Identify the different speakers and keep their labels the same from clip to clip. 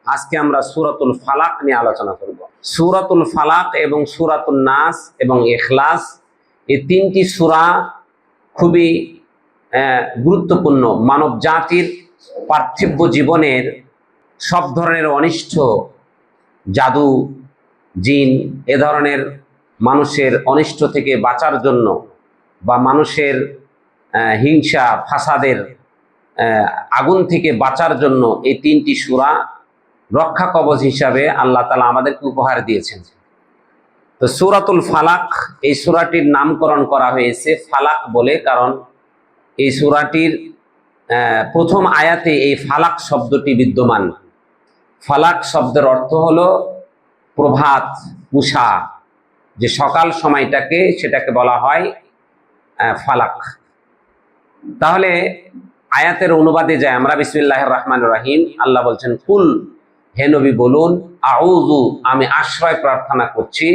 Speaker 1: আজকে আমরা সূরাতুল ফালাক নিয়ে আলোচনা করব। সূরাতুল ফালাক এবং সূরাতুন নাস এবং ইখলাস এই তিনটি সূরা খুবই গুরুত্বপূর্ণ। মানব জাতির পার্থিব জীবনের সব ধরনের অনিষ্ট, জাদু, জিন এ ধরনের মানুষের অনিষ্ট থেকে বাঁচার জন্য বা মানুষের হিংসা ফাসাদের আগুন থেকে বাঁচার জন্য এই তিনটি সূরা রক্ষা কবচ হিসাবে আল্লাহ তাআলা আমাদেরকে উপহার দিয়েছেন। তো সূরাতুল ফালাক এই সূরাটির নামকরণ করা হয়েছে ফালাক বলে, কারণ এই সূরাটির প্রথম আয়াতে এই ফালাক শব্দটি বিদ্যমান। ফালাক শব্দের অর্থ হলো প্রভাত, উষা, যে সকাল সময়টাকে সেটাকে বলা হয় ফালাক। তাহলে আয়াতের অনুবাদে যায় আমরা বিসমিল্লাহির রহমানির রহিম। আল্লাহ বলছেন, কুল, হে নবী বলুন, আউযু, আমি আশ্রয় প্রার্থনা করছি,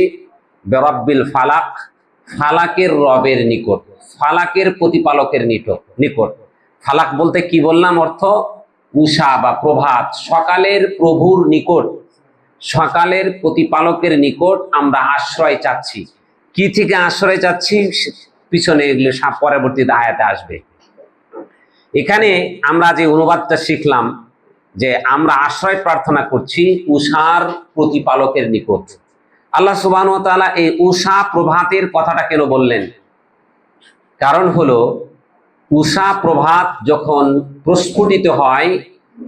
Speaker 1: বিরাব্বিল ফালাক, ফালাকের রবের নিকট, ফালাকের প্রতিপালকের নিকট। ফালাক বলতে কি বললাম অর্থ? উষা বা প্রভাত, সকালের প্রভুর নিকট, সকালের প্রতিপালকের নিকট আমরা আশ্রয় চাচ্ছি। কি থেকে আশ্রয় চাচ্ছি পিছনে এগুলো পরবর্তীতে আয়াতে আসবে। এখানে আমরা যে অনুবাদটা শিখলাম যে আমরা আশ্রয় প্রার্থনা করছি উষার প্রতিপালকের নিকট। আল্লাহ সুবহানাহু ওয়া তাআলা এই উষা প্রভাতের কথাটা কেন বললেন? কারণ হলো উষা প্রভাত যখন প্রস্ফুটিত হয়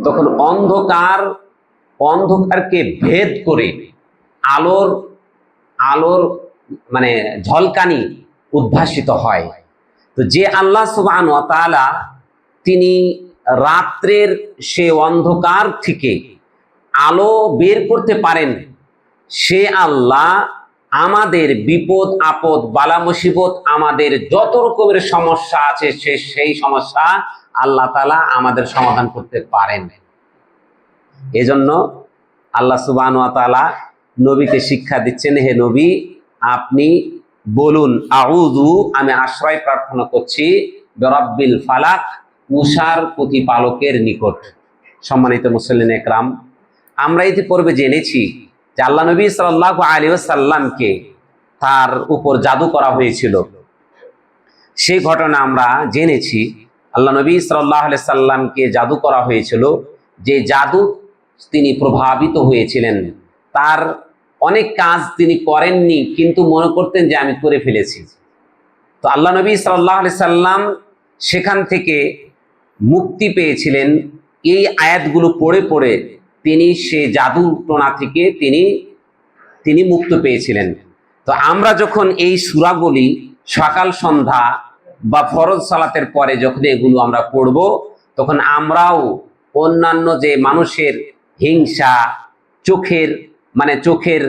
Speaker 1: তখন অন্ধকারকে ভেদ করে আলোর মানে ঝলকানি উদ্ভাসিত হয়। তো যে আল্লাহ সুবহানাহু ওয়া তাআলা তিনি রাত্রের সে অন্ধকার থেকে আলো বের করতে পারেন, সে আল্লাহ আমাদের বিপদ আপদ বালা মুসিবত, আমাদের যত রকমের সমস্যা আছে সেই সমস্যা আল্লাহ তাআলা আমাদের সমাধান করতে পারেন। এজন্য আল্লাহ সুবহানাহু ওয়া তাআলা নবীকে শিক্ষা দিচ্ছেন, হে নবী আপনি বলুন, আউযু, আমি আশ্রয় প্রার্থনা করছি, বিরাব্বিল ফালাক, উষার প্রতিপালকের নিকট। সম্মানিত মুসল্লিন একরাম, আমরা ইতিপূর্বে জেনেছি যে আল্লাহ নবী সাল্লাল্লাহু আলাইহি ওয়াসাল্লামকে তার উপর জাদু করা হয়েছিল। সেই ঘটনা আমরা জেনেছি। আল্লাহ নবী সাল্লাল্লাহু আলাইহি ওয়াসাল্লামকে জাদু করা হয়েছিল, যে জাদু তিনি প্রভাবিত হয়েছিলেন। তার অনেক কাজ তিনি করেননি, কিন্তু মনে করতেন যে আমি করে ফেলেছি। তো আল্লাহ নবী সাল্লাল্লাহু আলাইহি ওয়াসাল্লাম সেখান থেকে মুক্তি পেয়েছিলেন। এই আয়াতগুলো পড়ে পড়ে তিনি সে জাদু টোনা থেকে তিনি মুক্ত পেয়েছিলেন। তো আমরা যখন এই সূরাগুলি সকাল সন্ধ্যা বা ফরজ সালাতের পরে যখন এগুলো আমরা পড়ব, তখন আমরাও অন্যান্য যে মানুষের হিংসা, চোখের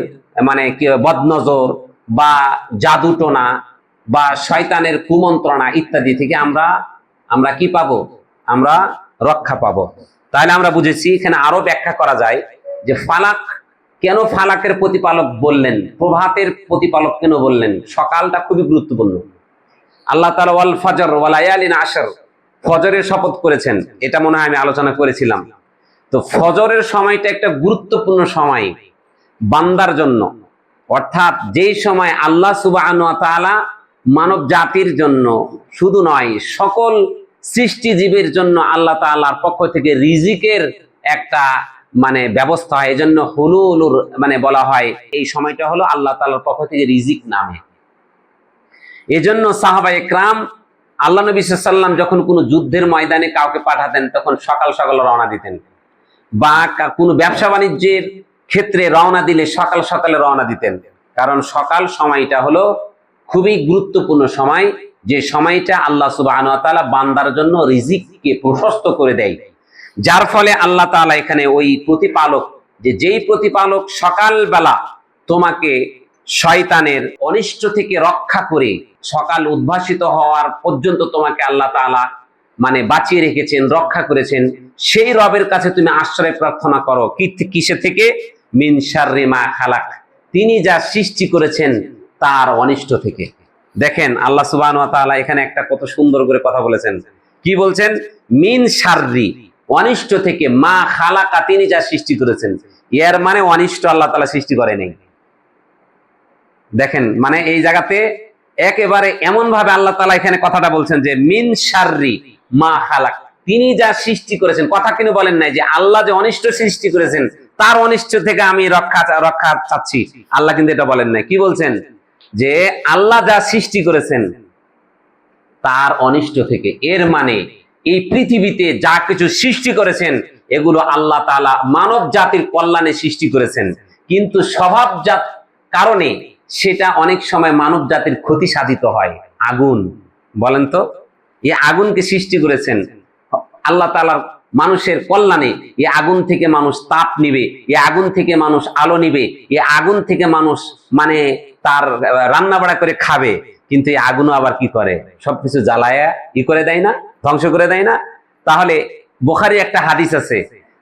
Speaker 1: মানে কি বদনজর বা জাদুটোনা বা শয়তানের কুমন্ত্রণা ইত্যাদি থেকে আমরা কি পাবো? আমরা রক্ষা পাবো। তাহলে আমরা বুঝেছি এখানে আরো ব্যাখ্যা করা যায় যে ফালাক কেন ফালাকের প্রতিপালক বললেন, প্রভাতের প্রতিপালক কেন বললেন। সকালটা খুবই গুরুত্বপূর্ণ। আল্লাহ তাআলা ওয়াল ফজর ওয়া লায়ালিন আশর, ফজরের শপথ করেছেন, এটা মনে হয় আমি আলোচনা করেছিলাম। তো ফজরের সময়টা একটা গুরুত্বপূর্ণ সময় বান্দার জন্য, অর্থাৎ যেই সময় আল্লাহ সুবহানাহু ওয়া তাআলা মানব জাতির জন্য শুধু নয় সকল সৃষ্টিজীবের জন্য আল্লাহ তাআলার পক্ষ থেকে রিজিকের একটা মানে ব্যবস্থা হয়। এজন্য হুলুলুর মানে বলা হয় এই সময়টা হলো আল্লাহ তাআলার পক্ষ থেকে রিজিক নামে। এজন্য সাহাবায়ে কেরাম আল্লাহ নবী সাল্লাল্লাহু আলাইহি ওয়াসাল্লাম যখন কোনো যুদ্ধের ময়দানে কাউকে পাঠাতেন তখন সকাল সকাল রওনা দিতেন, বা কোনো ব্যবসা বাণিজ্যের ক্ষেত্রে রওনা দিলে সকাল সকালে রওনা দিতেন। কারণ সকাল সময়টা হলো খুবই গুরুত্বপূর্ণ সময়, যে সময়টা আল্লাহ সুবহানাহু ওয়া তাআলা বান্দার জন্য রিজিককে প্রশস্ত করে দেয়। যার ফলে আল্লাহ তাআলা এখানে ওই প্রতিপালক, যেই প্রতিপালক সকালবেলা তোমাকে শয়তানের অনিষ্ট থেকে রক্ষা করে সকাল উদ্ভাসিত হওয়ার পর্যন্ত তোমাকে আল্লাহ তাআলা মানে বাঁচিয়ে রেখেছেন, রক্ষা করেছেন, সেই রবের কাছে তুমি আশ্রয় প্রার্থনা করো। কিসে থেকে? মিন শাররি মা খালাক, তিনি যা সৃষ্টি করেছেন তার অনিষ্ট থেকে। দেখেন আল্লাহ সুবহানাহু ওয়া তাআলা এখানে একটা কত সুন্দর করে কথা বলেছেন। কি বলছেন? মিন শাররি, অনিষ্ট থেকে, মা খালাকা তিনি যা সৃষ্টি করেছেন, এর মানে অনিষ্ট আল্লাহ তাআলা সৃষ্টি করে নাই। দেখেন, মানে এই জায়গাতে একেবারে এমন ভাবে আল্লাহ তাআলা এখানে কথাটা বলছেন যে মিন শাররি মা খালাক, তিনি যা সৃষ্টি করেছেন। কথা কিন্তু বলেন নাই যে আল্লাহ যে অনিষ্ট সৃষ্টি করেছেন তার অনিষ্ট থেকে আমি রক্ষা চাচ্ছি, আল্লাহ কিন্তু এটা বলেন নাই। কি বলছেন? যে আল্লাহ যা সৃষ্টি করেছেন তার অনিষ্ট থেকে, এর মানে এই পৃথিবীতে যা কিছু সৃষ্টি করেছেন এগুলো আল্লাহ তাআলা মানব জাতির কল্যাণে সৃষ্টি করেছেন, কিন্তু স্বভাবজাত কারণে সেটা অনেক সময় মানব জাতির ক্ষতি সাধিত হয়। আগুন, বলেন তো, এই আগুনকে সৃষ্টি করেছেন আল্লাহ তাআলার মানুষের কল্যাণে। এই আগুন থেকে মানুষ তাপ নিবে, এই আগুন থেকে মানুষ আলো নিবে, এই আগুন থেকে মানুষ মানে তার রান্না বাড়া করে খাবে। কিন্তু এই আগুনও আবার কি করে? সবকিছু জ্বালায়া ই করে দেয় না, ধ্বংস করে দেয় না। তাহলে বুখারী একটা হাদিস আছে,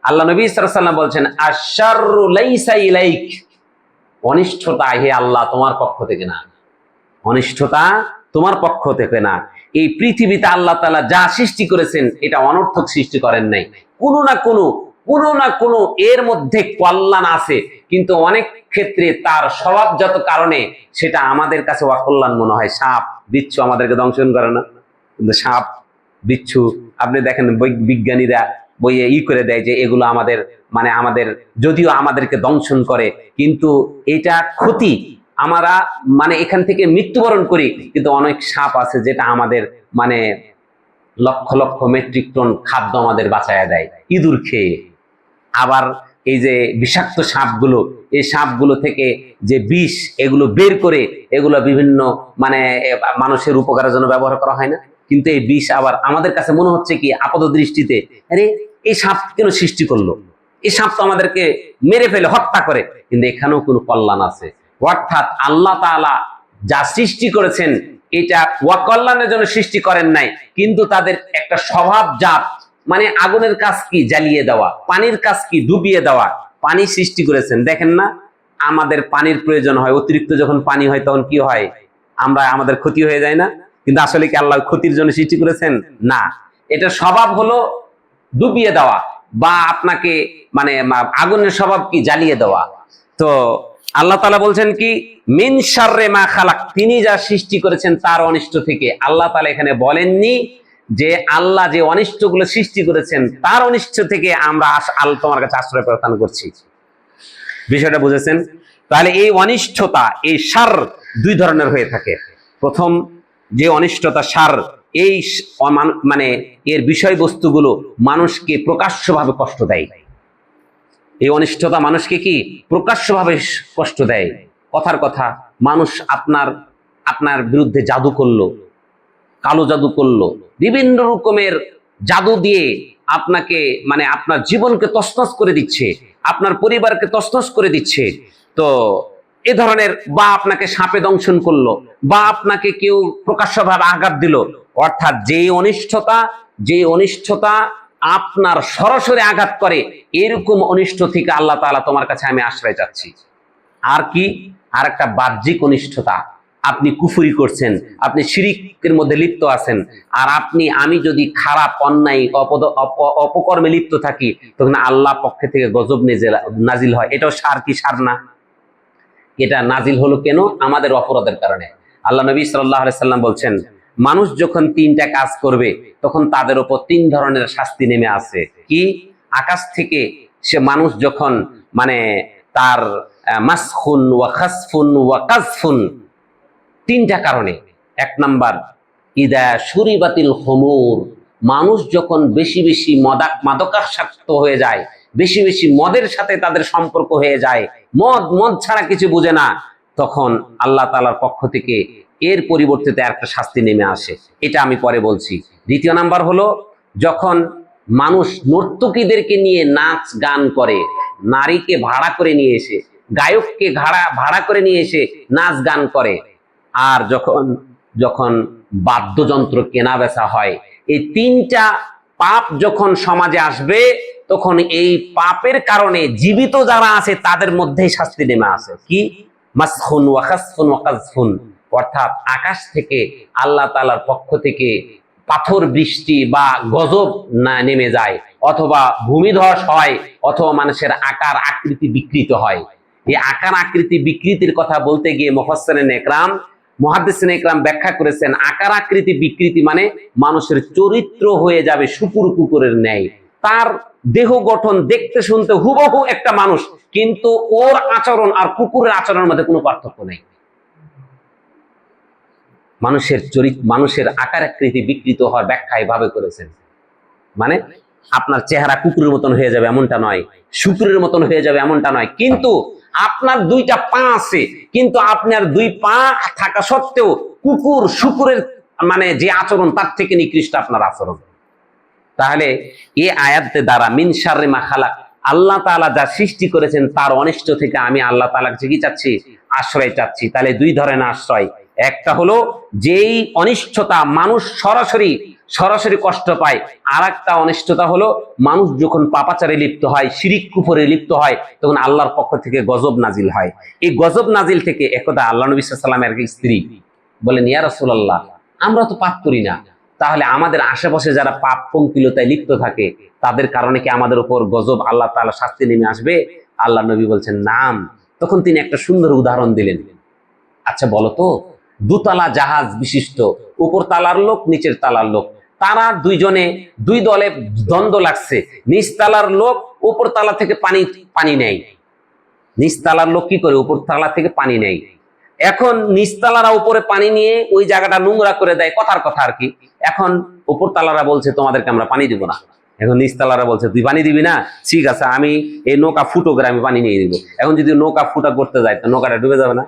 Speaker 1: আল্লাহ নবী সাল্লাল্লাহু আলাইহি ওয়াসাল্লাম বলছেন, আশ-শাররু লাইসা ইলাইক, অনিষ্টতা হে আল্লাহ তোমার পক্ষ থেকে না, অনিষ্টতা তোমার পক্ষ থেকে না। এই পৃথিবীতে আল্লাহ তাআলা যা সৃষ্টি করেছেন এটা অনর্থক সৃষ্টি করেন নাই, কোনো না কোনো এর মধ্যে কল্যাণ আছে, কিন্তু অনেক ক্ষেত্রে তার স্বভাবজাত কারণে সেটা আমাদের কাছে অকল্যাণ মনে হয়। সাপ বিচ্ছু আমাদেরকে দংশন করে না? কিন্তু সাপ বিচ্ছু আপনি দেখেন বিজ্ঞানীরা বইয়ে করে দেয় যে এগুলো আমাদের মানে আমাদের যদিও আমাদেরকে দংশন করে, কিন্তু এটা ক্ষতি, আমরা মানে এখান থেকে মৃত্যুবরণ করি, কিন্তু অনেক সাপ আছে যেটা আমাদের মানে লক্ষ লক্ষ মেট্রিক টন খাদ্য আমাদের বাঁচায়া দেয় ইঁদুর খেয়ে। আবার এই যে বিষাক্ত সাপগুলো, এই সাপগুলো থেকে যে বিষ এগুলো বের করে এগুলো বিভিন্ন মানে মানুষের উপকারের জন্য ব্যবহার করা হয় না, কিন্তু এই বিষ আবার আমাদের কাছে মনে হচ্ছে কি আপাত দৃষ্টিতে, আরে এই সাপ কেন সৃষ্টি করলো, এই সাপ তো আমাদেরকে মেরে ফেলে হত্যা করে, কিন্তু এখানেও কোনো কল্যাণ আছে। অর্থাৎ আল্লাহ তাআলা যা সৃষ্টি করেছেন এটা অকল্যাণের জন্য সৃষ্টি করেন নাই, কিন্তু তাদের একটা স্বভাবজাত, মানে আগুনের কাজ কি জ্বালিয়ে দেওয়া, পানির কাজ কি ডুবিয়ে দেওয়া। পানি সৃষ্টি করেছেন, দেখেন না আমাদের পানির প্রয়োজন হয়, অতিরিক্ত যখন পানি হয় তখন কি হয়, আমাদের ক্ষতি হয়ে যায় না? কিন্তু আসলে কি আল্লাহ ক্ষতির জন্য সৃষ্টি করেছেন? না, এটা স্বভাব হলো ডুবিয়ে দেওয়া, বা আপনাকে মানে আগুনের স্বভাব কি জ্বালিয়ে দেওয়া। তো আল্লাহ তাআলা বলছেন কি মিন শাররি মা খালাক, তিনি যা সৃষ্টি করেছেন তার অনিষ্ট থেকে। আল্লাহ তাআলা এখানে বলেননি যে আল্লাহ যে অনিষ্টগুলো সৃষ্টি করেছেন তার অনিষ্ট থেকে আমরা তোমার কাছে আশ্রয় প্রার্থনা করছি। বিষয়টা বুঝেছেন? তাহলে এই অনিষ্টতা, এই শার দুই ধরনের হয়ে থাকে। প্রথম যে অনিষ্টতা শার, এই মানে এর বিষয়বস্তুগুলো মানুষকে প্রকাশ্যভাবে কষ্ট দেয়। এই অনিষ্টতা মানুষকে কি প্রকাশ্যভাবে কষ্ট দেয়। কথার কথা, মানুষ আপনার বিরুদ্ধে জাদু করলো, কালো জাদু করলো, বিভিন্ন রকমের জাদু দিয়ে আপনাকে মানে আপনার জীবনকে তছনছ করে দিচ্ছে, আপনার পরিবারকে তছনছ করে দিচ্ছে। তো এ ধরনের, বা আপনাকে সাপে দংশন করলো, বা আপনাকে কেউ প্রকাশ্যভাবে আঘাত দিল, অর্থাৎ যে অনিষ্টতা আপনার সরাসরি আঘাত করে, এরকম অনিষ্ট থেকে আল্লাহ তাআলা তোমার কাছে আমি আশ্রয় চাচ্ছি। আর কি? আর একটা বাহ্যিক অনিষ্টতা, আপনি কুফরি করছেন, আপনি শিরকের মধ্যে লিপ্ত আছেন, আর আমি যদি খারাপ অন্যায় অপকর্মে লিপ্ত থাকি, তখন আল্লাহ পক্ষে থেকে গজব নাজিল হয়। এটাও সার কি সার না? এটা নাজিল হলো কেন? আমাদের অপরাধের কারণে। আল্লাহ নবী সাল্লাল্লাহু আলাইহি সাল্লাম বলছেন, মানুষ যখন তিনটা কাজ করবে তখন তাদের উপর তিন ধরনের শাস্তি নেমে আসে। কি? আকাশ থেকে সে মানুষ যখন মানে তার মাসখুন ওয়া খাসফুন ওয়া কাযফুন, তিনটা কারণে। এক নাম্বার, ইদা শুরিবাতিল খুমুর, মানুষ যখন বেশি বেশি মাদকাসক্ত হয়ে যায়, বেশি বেশি মদের সাথে তাদের সম্পর্ক হয়ে যায়, মদ ছাড়া কিছু বুঝে না, তখন আল্লাহ তাআলার পক্ষ থেকে এর পরিবর্তে একটা শাস্তি নেমে আসে। এটা আমি পরে বলছি। দ্বিতীয় নাম্বার হলো, যখন মানুষ নর্তকীদেরকে নিয়ে নাচ গান করে, নারীকে ভাড়া করে নিয়ে এসে, গায়ককে ভাড়া করে নিয়ে এসে নাচ গান করে, আর যখন বাদ্যযন্ত্র কেনা বেচা হয়, এই তিনটা পাপ যখন সমাজে আসবে, তখন এই পাপের কারণে জীবিত যারা আছে তাদের মধ্যেই শাস্তি নেমে আসে। কি? মাসখুন ওয়া খাসফুন ওয়া কাযফুন, অর্থাৎ আকাশ থেকে আল্লাহ তাআলার পক্ষ থেকে পাথর বৃষ্টি বা গজব না নেমে যায়, অথবা ভূমিধস হয়, অথবা মানুষের আকার আকৃতি বিকৃত হয়। এই আকার আকৃতি বিকৃতির কথা বলতে গিয়ে মুফাসসিরিন ইকরাম, মুহাদ্দিসিন ইকরাম ব্যাখ্যা করেছেন, আকার আকৃতি বিকৃতি মানে মানুষের চরিত্র হয়ে যাবে শুকুর কুকুরের ন্যায়। তার দেহ গঠন দেখতে শুনতে হুবহু একটা মানুষ, কিন্তু ওর আচরণ আর কুকুরের আচরণের মধ্যে কোনো পার্থক্য নেই। মানুষের চরিত্র, মানুষের আকার আকৃতি বিকৃত হওয়ার ব্যাখ্যা এভাবে করেছেন, মানে আপনার চেহারা কুকুরের মতন হয়ে যাবে এমনটা নয়, শুকুরের মতন হয়ে যাবে এমনটা নয়, কিন্তু আপনার দুইটা পা আছে, কিন্তু আপনার দুই পা থাকা সত্ত্বেও কুকুর শুকুরের মানে যে আচরণ তার থেকে নিকৃষ্ট আপনার আচরণ। তাহলে এই আয়াতে দ্বারা মিন শাররি মা খালাক, আল্লাহ তাআলা যা সৃষ্টি করেছেন তার অনিষ্ট থেকে আমি আল্লাহ তাআলার কাছে কি চাচ্ছি? আশ্রয় চাচ্ছি। তাহলে দুই ধরনের আশ্রয়, একটা হলো যেই অনিষ্টতা মানুষ সরাসরি সরাসরি কষ্ট পায়, আর একটা অনিষ্টতা হলো মানুষ যখন পাপাচারে লিপ্ত হয়, শিরিক কুফরে লিপ্ত হয়, তখন আল্লাহর পক্ষ থেকে গজব নাজিল হয়। এই গজব নাজিল থেকে একদা আল্লাহ নবী সাল্লাল্লাহু আলাইহি ওয়াসাল্লামের এক স্ত্রী বলেন, ইয়া রাসূলুল্লাহ, আমরা তো পাপ করি না, তাহলে আমাদের আশেপাশে যারা পাপ পঙ্কিলতায় লিপ্ত থাকে তাদের কারণে কি আমাদের উপর গজব, আল্লাহ তাআলা শাস্তি নেমে আসবে? আল্লাহ নবী বলছেন নাম। তখন তিনি একটা সুন্দর উদাহরণ দিলেন, আচ্ছা বলো তো, দুতলা জাহাজ বিশিষ্ট, উপর তালার লোক নিচের তালার লোক, তারা দুইজনে দুই দলে দ্বন্দ্ব লাগছে। নিচতলার লোক উপর তালা থেকে পানি নেয়, নিচতলার লোক কি করে? উপর তালা থেকে পানি নেয়। এখন নিচতলারা উপরে পানি নিয়ে ওই জায়গাটা নোংরা করে দেয়, কথার কথা আর কি। এখন উপর তালারা বলছে তোমাদেরকে আমরা পানি দিব না। এখন নিচতলারা বলছে তুই পানি দিবি না, ঠিক আছে আমি এই নৌকা ফুটো করে আমি পানি নিয়ে দিব। এখন যদি নৌকা ফুটা করতে যায় তো নৌকাটা ডুবে যাবে না?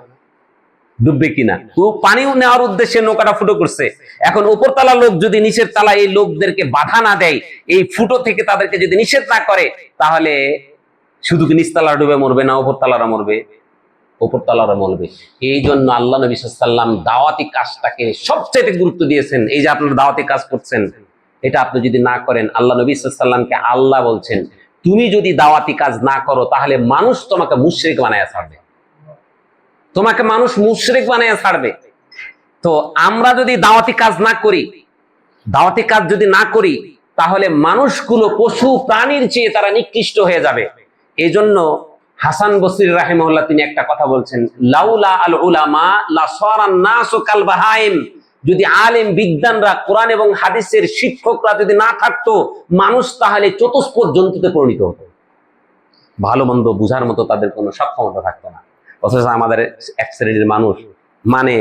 Speaker 1: ডুববে কিনা? ও পানি নেওয়ার উদ্দেশ্যে নৌকাটা ফুটো করছে। এখন উপরতলা লোক যদি নিচের তলা এই লোকদেরকে বাধা না দেয়, এই ফুটো থেকে তাদেরকে যদি নিষেধ না করে, তাহলে শুধু কি নিচতলা ডুবে মরবে না উপরতলারা মরবে? উপরতলারা মরবে। এই জন্য আল্লাহ নবী সাল্লাল্লাহু আলাইহি ওয়াসাল্লাম দাওয়াতি কাজটাকে সবচেয়ে গুরুত্ব দিয়েছেন। এই যে আপনারা দাওয়াতি কাজ করছেন, এটা আপনি যদি না করেন, আল্লাহ নবী সাল্লাল্লাহু আলাইহি ওয়াসাল্লামকে আল্লাহ বলছেন তুমি যদি দাওয়াতি কাজ না করো তাহলে মানুষ তোমাকে মুশরিক বানায়া ছাড়বে, তোমাকে মানুষ মুশরিক বানায়া ছাড়বে। তো আমরা যদি দাওয়াতি কাজ না করি, দাওয়াতি কাজ যদি না করি, তাহলে মানুষগুলো পশু প্রাণীর চেয়ে তারা নিকৃষ্ট হয়ে যাবে। এই জন্য হাসান বসরি রাহিমাহুল্লাহ তিনি একটা কথা বলছেন, লাউলা আল উলামা লা সারান নাসু কাল বাহাইম, যদি আলেম বিদ্বানরা কোরআন এবং হাদিসের শিক্ষকরা যদি না থাকতো, মানুষ তাহলে চতুষ্পদ জন্তুতে পরিণত হতো, ভালো মন্দ বুঝার মতো তাদের কোনো সক্ষমতা থাকতো না। অথচ আমাদের এক শ্রেণীর মানুষ মানে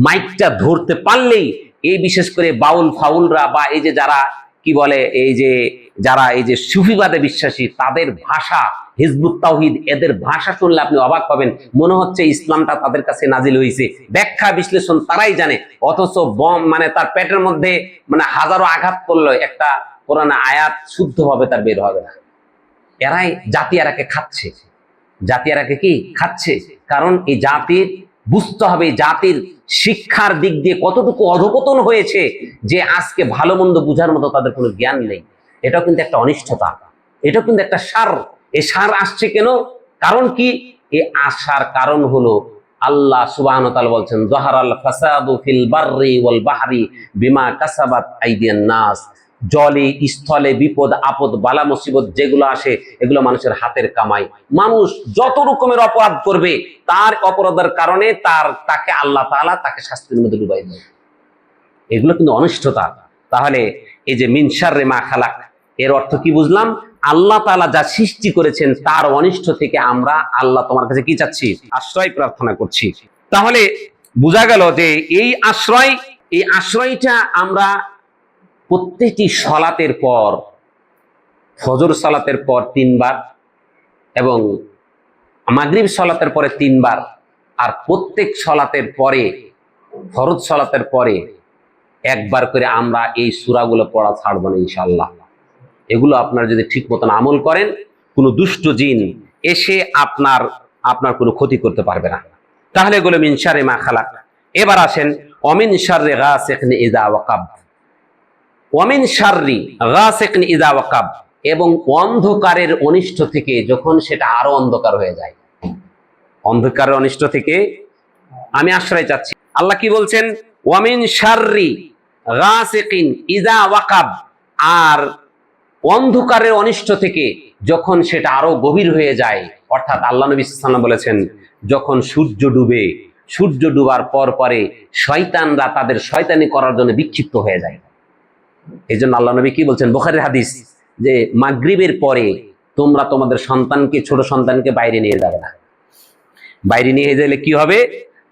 Speaker 1: মাইকটা ধরতে পারলেই, এই বিশেষ করে বাউল ফাউলরা বা এই যে যারা কি বলে, এই যে যারা এই যে সুফিবাদে বিশ্বাসী, তাদের ভাষা, হিজবুত তাওহীদ, এদের ভাষা শুনলে আপনি অবাক পাবেন, মনে হচ্ছে ইসলামটা তাদের কাছে নাজিল হয়েছে, ব্যাখ্যা বিশ্লেষণ তারাই জানে। অথচ বম মানে তার পেটের মধ্যে মানে হাজারো আঘাত করলো একটা কোরআন আয়াত শুদ্ধভাবে তার বের হবে না। এরাই জাতি এরাকে খাচ্ছে, জাতি এরাকে কি খাচ্ছে? কারণ এই জাতির বুঝতে হবে জাতির শিক্ষার দিক দিয়ে কতটুকু অধপতন হয়েছে, যে আজকে ভালো মন্দ বুঝার মতো তাদের কোনো জ্ঞান নেই। এটাও কিন্তু একটা অনিষ্টতা, এটাও কিন্তু একটা সার। এই সার আসছে কেন? কারণ কি? এই আসার কারণ হলো আল্লাহ সুবহানাহু ওয়া তাআলা বলছেন, যাহারাল ফাসাদু ফিল বাররি ওয়াল বাহরি বিমা কাসাবাত আইদিয়ান নাস, জলে স্থলে বিপদ আপদ বালা মুসিবত যেগুলো আসে এগুলো মানুষের হাতের কামাই। মানুষ যত রকমের অপরাধ করবে তার অপরাধের কারণে তাকে আল্লাহ তাআলা তাকে শাস্তির মধ্যে ডুবাই দেয়। এগুলো কিন্তু অনিষ্টতা। তাহলে এই যে মিন শাররি মা খালাক, এর অর্থ কি বুঝলাম? আল্লাহ তাআলা যা সৃষ্টি করেছেন তার অনিষ্ট থেকে আমরা আল্লাহ তোমার কাছে কি চাচ্ছি? আশ্রয় প্রার্থনা করছি। তাহলে বোঝা গেল যে এই আশ্রয়টা আমরা প্রত্যেকটি সালাতের পর, ফজর সালাতের পর 3 বার এবং মাগরিব সালাতের পরে 3 বার, আর প্রত্যেক সালাতের পরে, ফরজ সালাতের পরে 1 বার করে আমরা এই সূরাগুলো পড়া ছাড়বো না ইনশাআল্লাহ। এগুলো আপনারা যদি ঠিক মতন আমল করেন, কোনো দুষ্ট জিন এসে আপনার কোনো ক্ষতি করতে পারবে না। তাহলে এগুলো মিন শাররি মা খালাক। এবার আসেন ওমিন শাররি গাসিকিন ইযা ওয়াকাব, ওয়ামিন শাররি গাসিকিন ইযা ওয়াকাব, এবং অন্ধকারের অনিষ্ট থেকে যখন সেটা আরো অন্ধকার হয়ে যায়, অন্ধকারের অনিষ্ট থেকে আমি আশ্রয় চাচ্ছি। আল্লাহ কি বলছেন? ওয়ামিন শাররি গাসিকিন ইযা ওয়াকাব, আর অন্ধকারের অনিষ্ট থেকে যখন সেটা আরো গভীর হয়ে যায়, অর্থাৎ আল্লাহ নবী সাল্লাল্লাহু আলাইহি ওয়াসাল্লাম বলেছেন যখন সূর্য ডুবে, সূর্য ডুবার পর পরে শয়তানরা তাদের শয়তানি করার জন্য বিক্ষিপ্ত হয়ে যায়। এই জন্য আল্লাহ নবী কি বলছেন, বুখারীর হাদিস, যে মাগরিবের পরে তোমরা তোমাদের সন্তানকে, ছোট সন্তানকে বাইরে নিয়ে যাবে না। বাইরে নিয়ে গেলে কি হবে,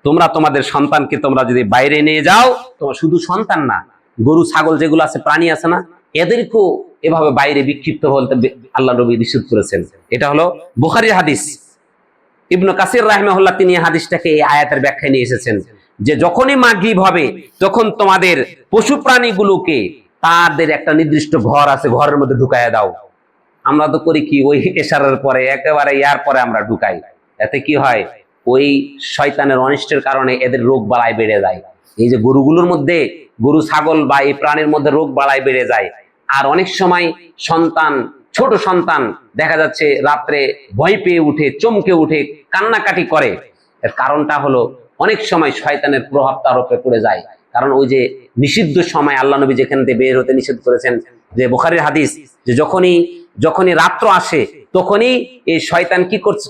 Speaker 1: তোমরা তোমাদের সন্তানকে তোমরা যদি বাইরে নিয়ে যাও, তোমার শুধু সন্তান না, গরু ছাগল যেগুলো আছে, প্রাণী আছে না, এদেরকেও এভাবে বাইরে বিক্ষিপ্ত বলতে আল্লাহ নবী নিষেধ করেছেন। এটা হলো বুখারীর হাদিস। ইবনে কাসির রাহিমাহুল্লাহ তিনি এই হাদিসটাকে এই আয়াতের ব্যাখ্যায় নিয়ে এসেছেন যে যখনই মাগরিব হবে তখন তোমাদের পশু প্রাণীগুলোকে, তাদের একটা নির্দিষ্ট ঘর আছে, ঘরের মধ্যে ঢুকাইয়া দাও। আমরা তো করি কি, ওই এশারের পরে একেবারে ইয়ার পরে আমরা ঢুকাই। এতে কি হয়, ওই শয়তানের অনিষ্টের কারণে এদের রোগ বালাই বেড়ে যায়। এই যে গরুগুলোর মধ্যে, গরু ছাগল বা এই প্রাণীর মধ্যে রোগ বালাই বেড়ে যায়। আর অনেক সময় সন্তান, ছোট সন্তান দেখা যাচ্ছে রাত্রে ভয় পেয়ে উঠে, চমকে উঠে কান্নাকাটি করে। এর কারণটা হলো অনেক সময় শয়তানের প্রভাব তার উপরে পড়ে যায়। কারণ ওই যে নিষিদ্ধ সময় আল্লাহ নবী যেখান থেকে বের হতে নিষেধ করেছেন, যে বুখারীর হাদিস, যে যখনই রাত্র আসে তখনই এই শয়তান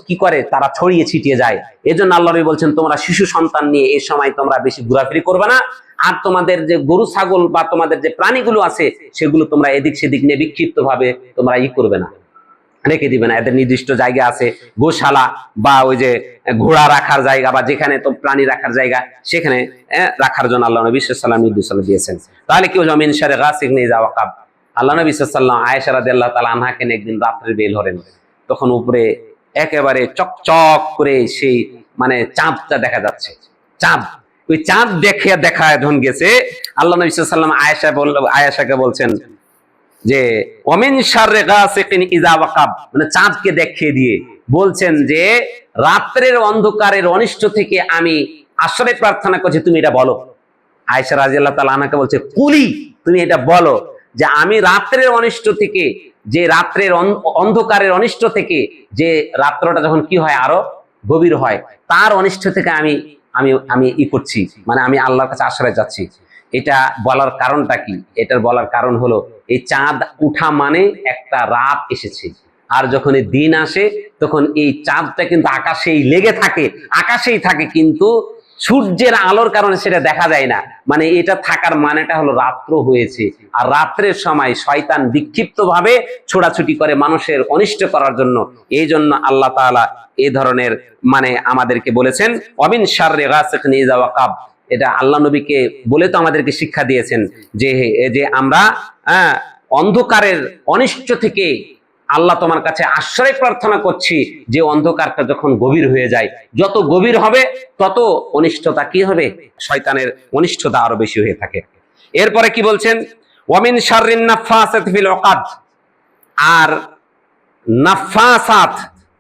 Speaker 1: কি করে, তারা ছড়িয়ে ছিটিয়ে যায়। এজন্য আল্লাহ নবী বলছেন তোমরা শিশু সন্তান নিয়ে এই সময় তোমরা বেশি ঘোরাফেরি করবে না। আর তোমাদের যে গরু ছাগল বা তোমাদের যে প্রাণীগুলো আছে সেগুলো তোমরা এদিক সেদিক নিয়ে বিক্ষিপ্ত ভাবে তোমরা করবে না, রেখে দিবে না। এদের নির্দিষ্ট জায়গা আছে, গোশালা বা ওই যে ঘোড়া রাখার জায়গা বা যেখানে তো প্রাণী রাখার জায়গা, সেখানে রাখার জন্য আল্লাহ নবী সাল্লাল্লাহু আলাইহি ওয়াসাল্লাম নির্দেশ দিয়েছেন। তাহলে কি হলো, মিন শাররি গাসিকিন ইযা ওয়াকাব। আল্লাহ নবী সাল্লাল্লাহু আলাইহি ওয়াসাল্লাম আয়েশা রাদিয়াল্লাহু তাআলা আনহাকে একদিন রাত্রে বের হলেন, তখন উপরে একেবারে চকচক করে সেই মানে চাঁদটা দেখা যাচ্ছে। চাঁদ, ওই চাঁদ দেখা যখন গেছে, আল্লাহ নবী সাল্লাল্লাহু আলাইহি ওয়াসাল্লাম আয়েশাকে বলছেন যে ওমিন শাররি গাসিকিন ইযা ওয়াকাব, মানে চাঁদকে দেখিয়ে দিয়ে বলছেন যে রাত্রের অন্ধকারের অনিষ্ট থেকে আমি আশ্রয় প্রার্থনা করছি, তুমি এটা বলো। আয়েশা রাদিয়াল্লাহু তাআলা আনহাকে বলছে, কুলি, তুমি এটা বলো যে আমি রাত্রের অনিষ্ট থেকে, যে রাত্রের অন্ধকারের অনিষ্ট থেকে, যে রাত্রটা যখন কি হয় আরো গভীর হয়, তার অনিষ্ট থেকে আমি আমি আমি করছি, মানে আমি আল্লাহর কাছে আশ্রয় যাচ্ছি। এটা বলার কারণটা কি? এটার বলার কারণ হলো এই চাঁদ উঠা মানে একটা রাত এসেছে, আর যখন এই দিন আসে তখন এই চাঁদটা কিন্তু আকাশেই লেগে থাকে, আকাশেই থাকে, কিন্তু সূর্যের আলোর কারণে সেটা দেখা যায় না। মানে এটা থাকার মানেটা হলো রাত্র হয়েছে, আর রাত্রের সময় শয়তান বিক্ষিপ্ত ভাবে ছোড়াছুটি করে মানুষের অনিষ্ট করার জন্য। এই জন্য আল্লাহ তাআলা এই ধরনের মানে আমাদেরকে বলেছেন ওমিন শাররি গাসিকিন ইযা ওয়াকাব। এটা আল্লাহ নবীকে বলে তো আমাদেরকে শিক্ষা দিয়েছেন যে আমরা অন্ধকারের অনিষ্ট থেকে আল্লাহ তোমার কাছে আশ্রয় প্রার্থনা করছি, যে অন্ধকারটা যখন গভীর হয়ে যায়, যত গভীর হবে তত অনিষ্টতা কি হবে, শয়তানের অনিষ্টতা আরো বেশি হয়ে থাকে। এরপরে কি বলছেন, ওয়ামিন শাররিন নাফাসাতি ফিল উকাদ, আর নাফাসাত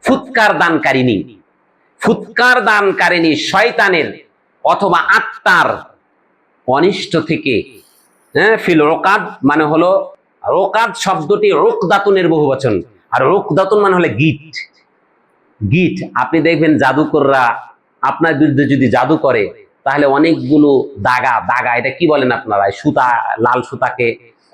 Speaker 1: ফুৎকার দানকারিনী, ফুৎকার দানকারিনী শয়তানের অথবা আত্মার অনিষ্ট থেকে। ফিল উকাদ মানে হলো, রোকাদ শব্দটি রোকদাতুনের বহুবচন, আর রোকদাতুন মানে হলো গিট। গিট, আপনি দেখবেন জাদুকররা আপনার বিরুদ্ধে যদি জাদু করে তাহলে অনেকগুলো দাগা, এটা কি বলেন আপনারা, সুতা, লাল সুতাকে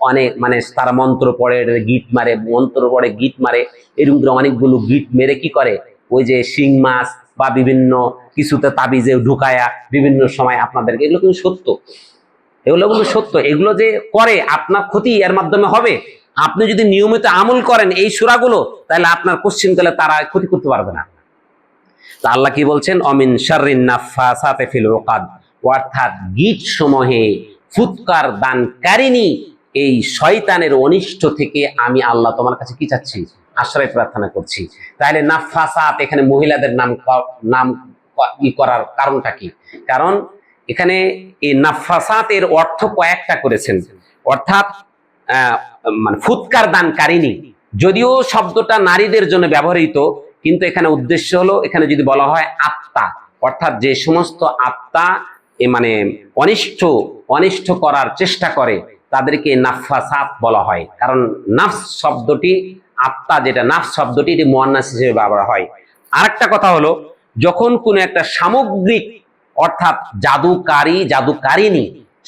Speaker 1: অনেক মানে তারা মন্ত্র পড়ে গিট মারে, মন্ত্র পড়ে গিট মারে, এরকম করে অনেকগুলো গিট মেরে কি করে, ওই যে শিং মাছ বা বিভিন্ন কিছুতে তাবিজে ঢুকায়া বিভিন্ন সময় আপনাদেরকে, এগুলো কিন্তু সত্য, এগুলো সত্য, এগুলো যে করে আপনার ক্ষতি এর মাধ্যমে হবে। আপনি যদি নিয়মিত আমল করেন এই সূরাগুলো, তাহলে আপনার কোশ্চিনকালে তারা ক্ষতি করতে পারবে না। তা আল্লাহ কি বলছেন, অমিন শাররিন নাফাসাতি ফিল উকাদ, অর্থাৎ গীত সমূহে ফুৎকার দানকারিনী এই শয়তানের অনিষ্ট থেকে আমি আল্লাহ তোমার কাছে কি চাচ্ছি, আশ্রয় প্রার্থনা করছি। তাহলে নাফাসাত এখানে মহিলাদের নাম করার কারণটা কি? কারণ এখানে এই নাফাসাতের অর্থ কয়েকটা করেছেন, অর্থাৎ মানে ফুৎকার দানকারিনী, যদিও শব্দটা নারীদের জন্য ব্যবহৃত, কিন্তু এখানে উদ্দেশ্য হলো, এখানে যদি বলা হয় আত্মা, অর্থাৎ যে সমস্ত আত্মা মানে অনিষ্ট করার চেষ্টা করে তাদেরকে নাফাসাত বলা হয়। কারণ নাফস শব্দটি, আত্মা যেটা নাফস শব্দটি, এটি মুয়ান্নাস হিসেবে ব্যবহার হয়। আরেকটা কথা হলো, যখন কোনো একটা সামগ্রিক অর্থাৎ জাদুকারিনী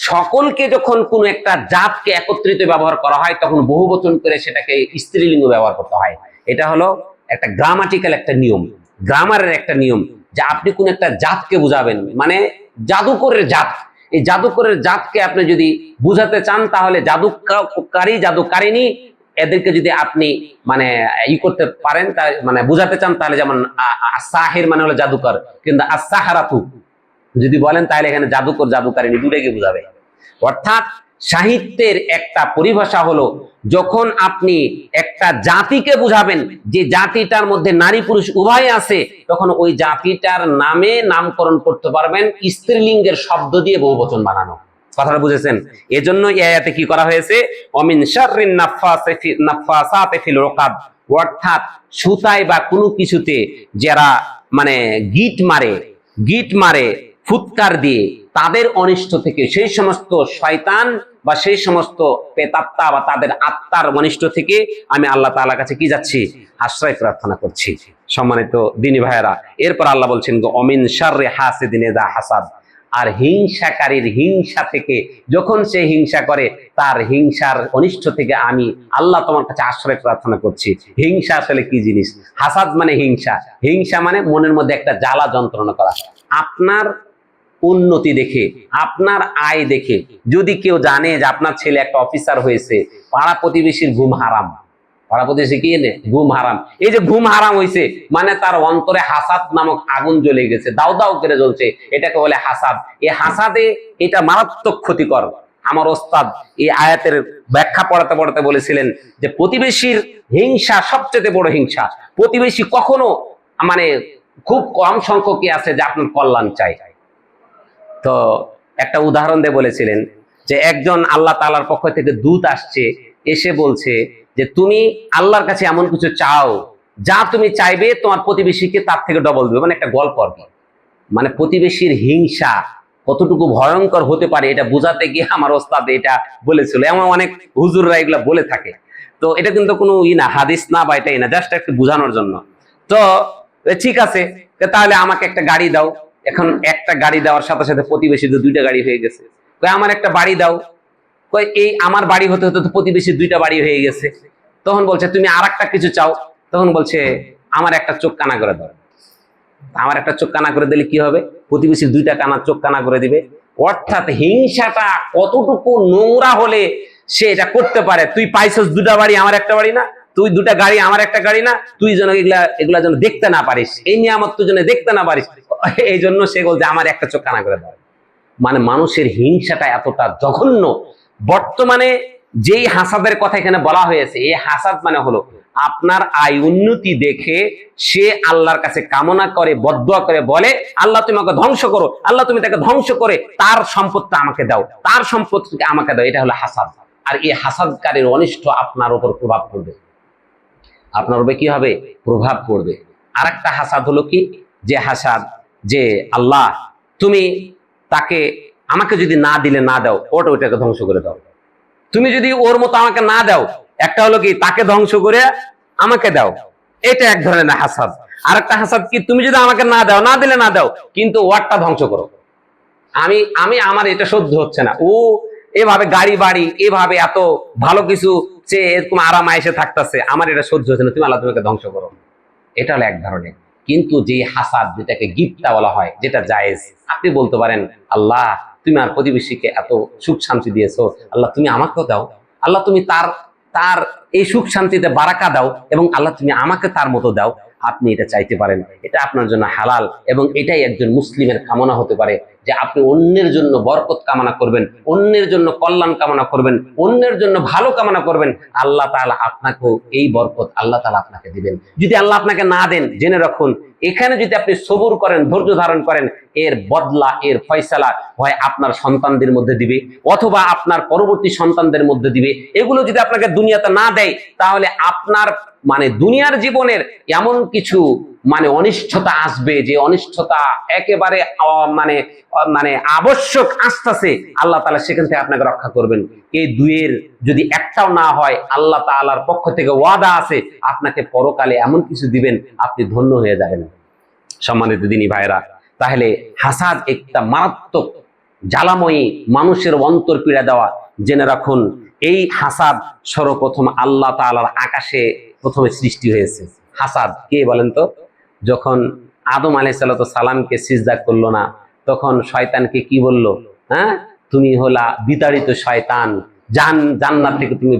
Speaker 1: সকলকে যখন কোনো একটা জাতকে একত্রিত ব্যবহার করা হয় তখন বহুবচন করে সেটাকে স্ত্রীলিঙ্গ ব্যবহার করতে হয়। এটা হলো একটা গ্রামাটিক্যাল একটা নিয়ম, গ্রামারের একটা নিয়ম, যে আপনি কোন একটা জাতকে বুঝাবেন, মানে জাদুকরের জাত, এই জাদুকরের জাতকে আপনি যদি বুঝাতে চান তাহলে জাদুকারী জাদুকারিনী এদেরকে যদি আপনি মানে করতে পারেন, মানে বুঝাতে চান, তাহলে যেমন সাহির মানে হলো জাদুকর, কিন্তু আস-সাহারাতু যদি বলেন তাহলে এখানে জাদুকর জাদুকারিনী দুটোকে বুঝাবে। অর্থাৎ সাহিত্যের একটা পরিভাষা হলো যখন আপনি একটা জাতিকে বুঝাবেন যে জাতিটার মধ্যে নারী পুরুষ উভয় আছে, তখন ওই জাতিটার নামে নামকরণ করতে পারবেন স্ত্রীলিঙ্গের শব্দ দিয়ে বহুবচন বানানো। কথাটা বুঝেছেন? এজন্য এই আয়াতে কি করা হয়েছে, অমিন শাররিন নাফাসাতি ফিল উকাদ, অর্থাৎ সুতায় বা কোনো কিছুতে যারা মানে গিট মারে ফুৎকার দিয়ে তাদের অনিষ্ট থেকে, সেই সমস্ত শয়তান বা সেই সমস্ত প্রেতাত্মা বা তাদের আত্মার অনিষ্ট থেকে আমি আল্লাহ তাআলার কাছে কি যাচ্ছি, আশ্রয় প্রার্থনা করছি। সম্মানিত দিনী ভাইয়েরা, এরপর আল্লাহ বলছেন অমিন শাররি হাসিদিন ইযা হাসাদ, আর হিংসাকারীর হিংসা থেকে যখন সে হিংসা করে তার হিংসার অনিষ্ট থেকে আমি আল্লাহ তোমার কাছে আশ্রয় প্রার্থনা করছি। হিংসা আসলে কি জিনিস? হাসাদ মানে হিংসা মানে মনের মধ্যে একটা জ্বালা যন্ত্রণা করা। আপনার উন্নতি দেখে, আপনার আয় দেখে যদি কেউ জানে যে আপনার ছেলে একটা অফিসার হয়েছে, পাড়া প্রতিবেশীর ঘুম হারাম, পাড়া প্রতিবেশী কি এনে ঘুম হারাম, এই যে ঘুম হারাম হয়েছে মানে তার অন্তরে হাসাদ নামক আগুন জ্বলে গেছে, দাউ দাউ করে জ্বলছে, এটাকে বলে হাসাদ। এই হাসাদে এটা মারাত্মক ক্ষতিকর। আমার ওস্তাদ এই আয়াতের ব্যাখ্যা পড়াতে পড়াতে বলেছিলেন যে প্রতিবেশীর হিংসা সবচেয়ে বড় হিংসা। প্রতিবেশী কখনো মানে খুব কম সংখ্যকই আছে যে আপনার কল্যাণ চাই। তো একটা উদাহরণ দিয়ে বলেছিলেন যে একজন আল্লাহ তাআলার পক্ষ থেকে দূত আসছে, এসে বলছে যে তুমি আল্লাহর কাছে এমন কিছু চাও যা তুমি চাইবে তোমার প্রতিবেশীকে তার থেকে ডবল দেবে, মানে একটা গল্প আর কি। মানে প্রতিবেশীর হিংসা কতটুকু ভয়ঙ্কর হতে পারে এটা বোঝাতে গিয়ে আমার ওস্তাদ এটা বলেছিল। এমন অনেক হুজুররা এগুলা বলে থাকে। তো এটা কিন্তু কোনো না, হাদিস না বা এটাই না, জাস্ট একটু বোঝানোর জন্য। তো ঠিক আছে, তাহলে আমাকে একটা গাড়ি দাও। এখন একটা গাড়ি দেওয়ার সাথে সাথে প্রতিবেশীদের দুইটা গাড়ি হয়ে গেছে। আমার একটা বাড়ি দাও। এই আমার বাড়ি হতে হতে তো প্রতিবেশীর দুইটা বাড়ি হয়ে গেছে। তখন বলছে তুমি আর একটা কিছু চাও। তখন বলছে আমার একটা চোখ কানা করে দাও। আমার একটা চোখ কানা করে দিলে কি হবে? প্রতিবেশীর দুইটা চোখ কানা করে দিবে। অর্থাৎ হিংসাটা কতটুকু নোংরা হলে সে এটা করতে পারে। তুই পাইছস দুটা বাড়ি, আমার একটা বাড়ি না, তুই দুটা গাড়ি, আমার একটা গাড়ি না, তুই যেন এগুলা যেন দেখতে না পারিস, এই নিয়ামত তুই যেন দেখতে না পারিস, এই জন্য সে বলছে আমার একটা চোখ কানা করে দাও। মানে মানুষের হিংসাটা এতটা জঘন্য। বর্তমানে যেই হাসাদের কথা এখানে বলা হয়েছে, এই হাসাদ মানে হলো আপনার আয় উন্নতি দেখে সে আল্লাহর কাছে কামনা করে, বদদুয়া করে, বলে আল্লাহ তুমি আমাকে ধ্বংস করো, আল্লাহ তুমি তাকে ধ্বংস করে তার সম্পদটা আমাকে দাও, তার সম্পদকে আমাকে দাও। এটা হলো হাসাদ। আর এই হাসাদকারীর অনিষ্ট আপনার উপর প্রভাব পড়বে, আপনার উপরে কি হবে? প্রভাব পড়বে। আর একটা হাসাদ হলো কি, যে হাসাদ যে আল্লাহ তুমি তাকে আমাকে যদি না দিলে না দাও, ওটাকে ধ্বংস করে দাও। তুমি যদি ওর মতো আমাকে না দাও, একটা হলো কি তাকে ধ্বংস করে আমাকে দাও, এটা এক ধরনের হাসাদ। আর একটা হাসাদ কি, তুমি যদি আমাকে না দাও, না দিলে না দাও, কিন্তু ওয়ারটা ধ্বংস করো। আমি আমার এটা সহ্য হচ্ছে না, ও এভাবে গাড়ি বাড়ি এভাবে এত ভালো কিছু সে এরকম আরাম আয়েসে থাকতেছে, আমার এটা সহ্য হচ্ছে না, তুমি আল্লাহ তোমাকে ধ্বংস করো। এটা হলো এক ধরনের। কিন্তু যে হাসাদ, যেটাকে গিফটা বলা হয়, যেটা জায়েজ, আপনি বলতে পারেন আল্লাহ তুমি আর প্রতিবেশীকে এত সুখ শান্তি দিয়েছো, আল্লাহ তুমি আমাকেও দাও, আল্লাহ তুমি তার এই সুখ শান্তিতে বারাকা দাও, এবং আল্লাহ তুমি আমাকে তার মতো দাও। আপনি এটা চাইতে পারেন, এটা আপনার জন্য হালাল, এবং এটাই একজন মুসলিমের কামনা হতে পারে যে আপনি অন্যের জন্য বরকত কামনা করবেন, অন্যের জন্য কল্যাণ কামনা করবেন, অন্যের জন্য ভালো কামনা করবেন। আল্লাহ তাআলা আপনাকেও এই বরকত আল্লাহ তাআলা আপনাকে দিবেন। যদি আল্লাহ আপনাকে না দেন, জেনে রাখুন এখানে যদি আপনি সবুর করেন, ধৈর্য ধারণ করেন, এর বদলা, এর ফয়সালা হয় আপনার সন্তানদের মধ্যে দিবে, অথবা আপনার পরবর্তী সন্তানদের মধ্যে দিবে। এগুলো যদি আপনাকে দুনিয়াতে না দেয়, তাহলে আপনার মানে দুনিয়ার জীবনের এমন কিছু মানে অনিষ্টতা আসবে, যে অনিষ্টতা একেবারে মানে আবশ্যক আসতেছে, আল্লাহ তাআলা সেখান থেকে আপনাকে রক্ষা করবেন। এই দুইয়ের যদি একটাও না হয়, আল্লাহ তাআলার পক্ষ থেকে ওয়াদা আছে আপনাকে পরকালে এমন কিছু দিবেন, আপনি ধন্য হয়ে যাবেন। সম্মানিত দিনী ভাইরা, তাহলে হাসাদ একটা মারাত্মক জ্বালাময়ী, মানুষের অন্তর পীড়া দেওয়া। জেনে রাখুন, এই হাসাদ সর্বপ্রথম আল্লাহ তাআলার আকাশে প্রথমে সৃষ্টি হয়েছে। হাসাদ কে বলেন তো? যখন আদম আলাইহিস সালামকে সিজদা করলো না, তখন শয়তানকে কি বলল? হ্যাঁ, তুমি হলা বিতাড়িত শয়তান, জান্নাত থেকে তুমি